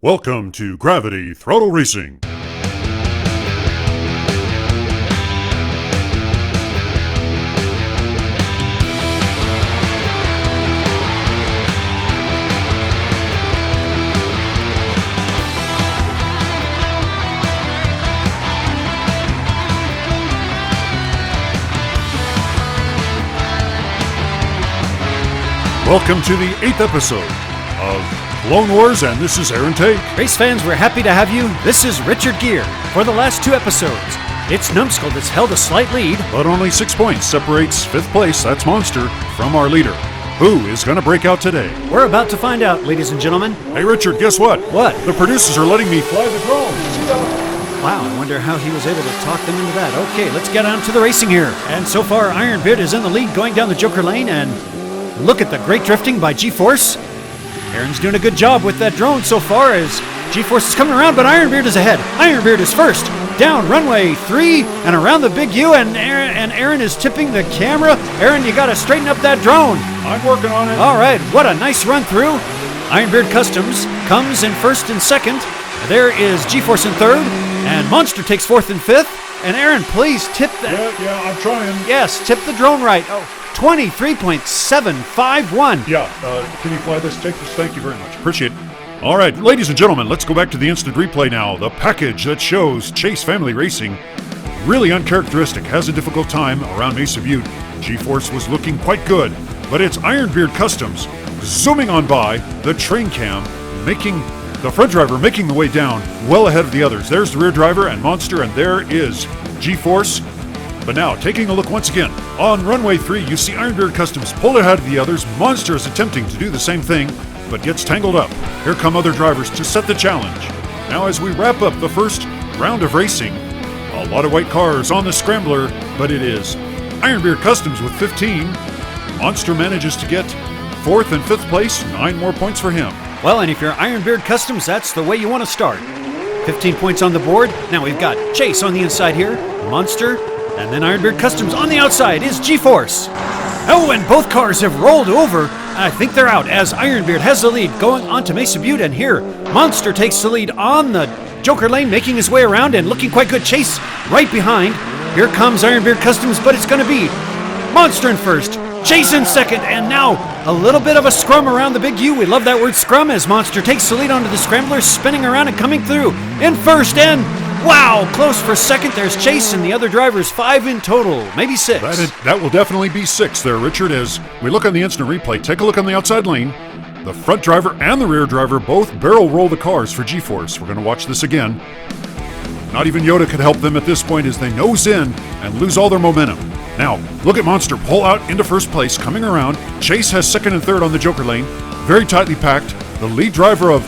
Welcome to Gravity Throttle Racing. Welcome to the 8th episode of Clone Wars, and this is Aaron Take. Race fans, we're happy to have you. This is Richard Gere. For the last two episodes, it's Numbskull that's held a slight lead. But only 6 points separates 5th place, that's Monster, from our leader. Who is going to break out today? We're about to find out, ladies and gentlemen. Hey Richard, guess what? What? The producers are letting me fly the drone. Wow, I wonder how he was able to talk them into that. Okay, let's get on to the racing here. And so far, Ironbeard is in the lead going down the Joker lane, and look at the great drifting by G-Force. Aaron's doing a good job with that drone so far as G-Force is coming around, but Ironbeard is ahead. Ironbeard is first. Down runway 3 and around the big U, and Aaron is tipping the camera. Aaron, you got to straighten up that drone. I'm working on it. All right, what a nice run through. Ironbeard Customs comes in first and second. There is G-Force in third, and Monster takes fourth and fifth. And Aaron, please tip that. Yeah, I'm trying. Yes, tip the drone right. Oh, 23.751. Yeah, can you fly this? Take this. Thank you very much. Appreciate it. All right, ladies and gentlemen, let's go back to the instant replay now. The package that shows Chase Family Racing, really uncharacteristic, has a difficult time around Mesa Butte. G-Force was looking quite good, but it's Ironbeard Customs zooming on by, the train cam making the front driver making the way down well ahead of the others. There's the rear driver and Monster, and there is G-Force. But now, taking a look once again, on runway 3, you see Ironbeard Customs pull ahead of the others. Monster is attempting to do the same thing, but gets tangled up. Here come other drivers to set the challenge. Now, as we wrap up the first round of racing, a lot of white cars on the scrambler, but it is Ironbeard Customs with 15. Monster manages to get 4th and 5th place, 9 more points for him. Well, and if you're Ironbeard Customs, that's the way you want to start. 15 points on the board. Now we've got Chase on the inside here, Monster, and then Ironbeard Customs on the outside is G-Force. Oh, and both cars have rolled over. I think they're out as Ironbeard has the lead going on to Mesa Butte, and here Monster takes the lead on the Joker lane, making his way around and looking quite good. Chase right behind. Here comes Ironbeard Customs, but it's going to be Monster in first, Chase in second, and now a little bit of a scrum around the big U. We love that word scrum as Monster takes the lead onto the scrambler, spinning around and coming through in first, and wow, close for second. There's Chase and the other drivers, 5 in total, maybe 6. That will definitely be 6 there, Richard. As we look on the instant replay, take a look on the outside lane. The front driver and the rear driver both barrel roll the cars for G-Force. We're going to watch this again. Not even Yoda could help them at this point as they nose in and lose all their momentum. Now, look at Monster pull out into first place, coming around. Chase has second and third on the Joker lane, very tightly packed. The lead driver of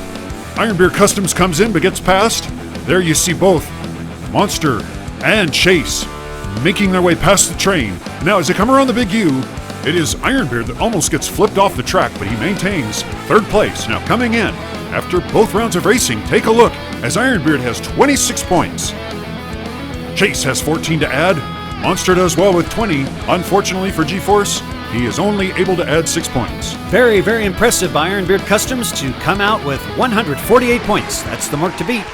Ironbeard Customs comes in but gets past. There you see both Monster and Chase making their way past the train. Now, as they come around the big U, it is Ironbeard that almost gets flipped off the track, but he maintains third place. Now, coming in after both rounds of racing, take a look as Ironbeard has 26 points. Chase has 14 to add. Monster does well with 20. Unfortunately for G-Force, he is only able to add 6 points. Very, very impressive by Ironbeard Customs to come out with 148 points. That's the mark to beat.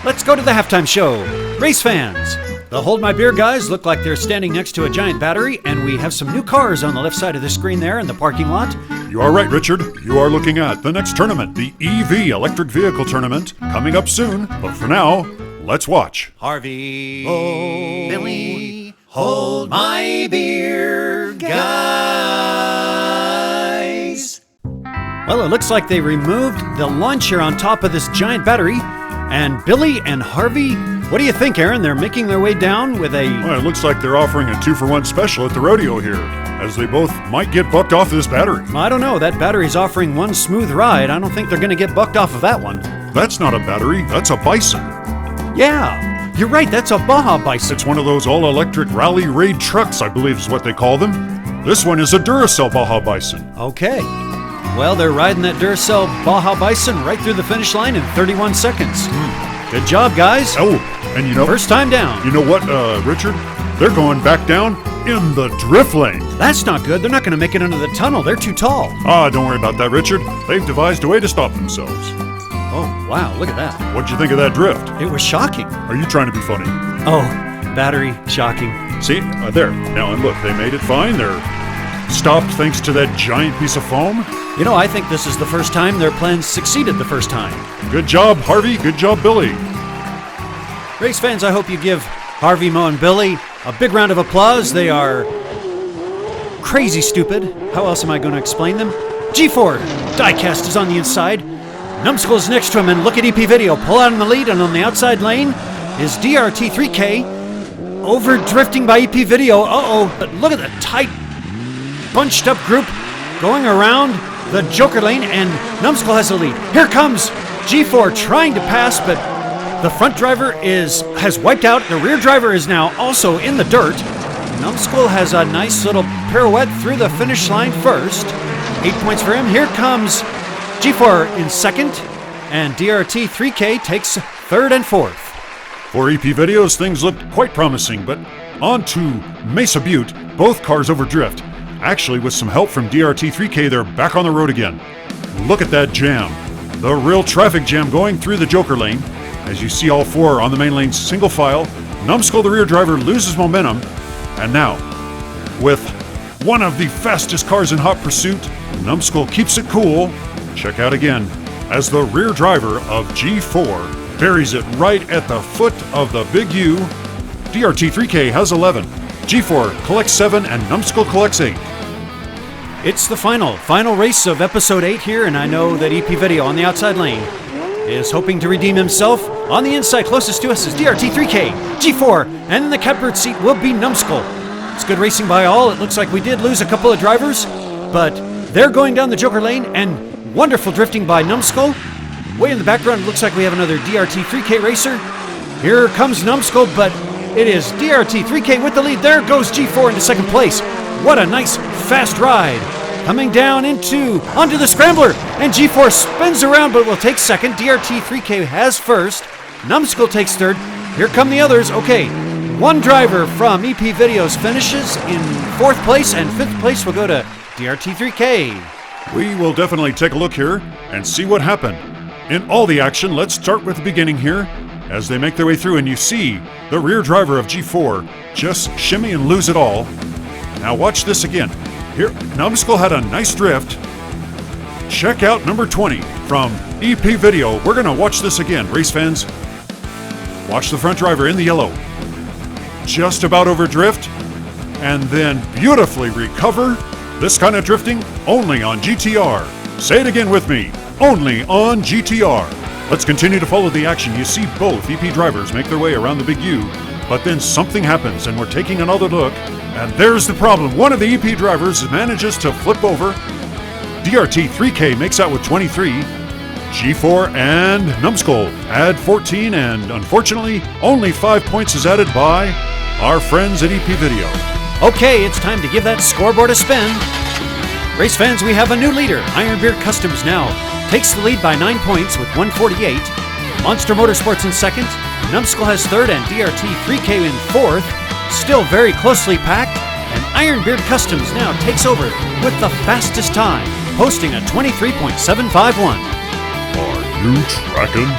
Let's go to the halftime show. Race fans, the Hold My Beer guys look like they're standing next to a giant battery, and we have some new cars on the left side of the screen there in the parking lot. You are right, Richard. You are looking at the next tournament, the EV Electric Vehicle Tournament, coming up soon. But for now, let's watch. Harvey, Billy, hold my beer, guys. Well, it looks like they removed the launcher on top of this giant battery. And Billy and Harvey, what do you think, Aaron? They're making their way down with a... Well, it looks like they're offering a 2-for-1 special at the rodeo here, as they both might get bucked off this battery. I don't know. That battery's offering one smooth ride. I don't think they're going to get bucked off of that one. That's not a battery. That's a Bison. Yeah, you're right. That's a Baja Bison. It's one of those all-electric rally raid trucks, I believe is what they call them. This one is a Duracell Baja Bison. Okay. Well, they're riding that Duracell Baja Bison right through the finish line in 31 seconds. Good job, guys. Oh, and you know... First time down. You know what, Richard? They're going back down in the drift lane. That's not good. They're not going to make it under the tunnel. They're too tall. Don't worry about that, Richard. They've devised a way to stop themselves. Oh, wow, look at that. What'd you think of that drift? It was shocking. Are you trying to be funny? Oh, battery, shocking. See, there. Now, and look, they made it fine. They're stopped thanks to that giant piece of foam. You know, I think this is the first time their plans succeeded the first time. Good job, Harvey. Good job, Billy. Race fans, I hope you give Harvey, Mo, and Billy a big round of applause. They are crazy stupid. How else am I going to explain them? G4, Diecast is on the inside. Numbskull's next to him, and look at EP Video. Pull out in the lead, and on the outside lane is DRT3K. Over drifting by EP Video. Uh-oh, but look at the tight, bunched up group going around the Joker lane, and Numbskull has the lead. Here comes G4 trying to pass, but the front driver has wiped out. The rear driver is now also in the dirt. Numbskull has a nice little pirouette through the finish line first. 8 points for him. Here comes G4 in second, and DRT3K takes third and fourth. For EP Videos, things looked quite promising, but on to Mesa Butte, both cars overdrift. Actually, with some help from DRT3K, they're back on the road again. Look at that jam. The real traffic jam going through the Joker lane. As you see all four on the main lane single file, Numbskull, the rear driver, loses momentum. And now, with one of the fastest cars in hot pursuit, Numbskull keeps it cool. Check out again as the rear driver of G4 buries it right at the foot of the Big U. DRT3K has 11. G4 collects 7 and Numbskull collects 8. It's the final race of episode 8 here, and I know that EP Video on the outside lane is hoping to redeem himself. On the inside, closest to us is DRT3K, G4, and in the catbird seat will be Numbskull. It's good racing by all. It looks like we did lose a couple of drivers, but they're going down the Joker lane, and wonderful drifting by Numbskull. Way in the background, it looks like we have another DRT3K racer. Here comes Numbskull, but it is DRT3K with the lead. There goes G4 into second place. What a nice, fast ride. Coming down onto the scrambler, and G4 spins around but will take second. DRT3K has first. Numbskull takes third. Here come the others. Okay, one driver from EP Videos finishes in fourth place, and fifth place will go to DRT3K. We will definitely take a look here and see what happened. In all the action, let's start with the beginning here. As they make their way through, and you see the rear driver of G4 just shimmy and lose it all. Now watch this again. Here, Numbskull had a nice drift. Check out number 20 from EP Video. We're going to watch this again, race fans. Watch the front driver in the yellow. Just about over drift, and then beautifully recover. This kind of drifting, only on GTR. Say it again with me, only on GTR. Let's continue to follow the action. You see both EP drivers make their way around the Big U, but then something happens, and we're taking another look. And there's the problem. One of the EP drivers manages to flip over. DRT3K makes out with 23. G4 and Numbskull add 14, and unfortunately, only 5 points is added by our friends at EP Video. Okay, it's time to give that scoreboard a spin. Race fans, we have a new leader. Ironbeard Customs now takes the lead by 9 points with 148. Monster Motorsports in second. Numbskull has third, and DRT3K in fourth. Still very closely packed, and Ironbeard Customs now takes over with the fastest time, posting a 23.751. Are you tracking?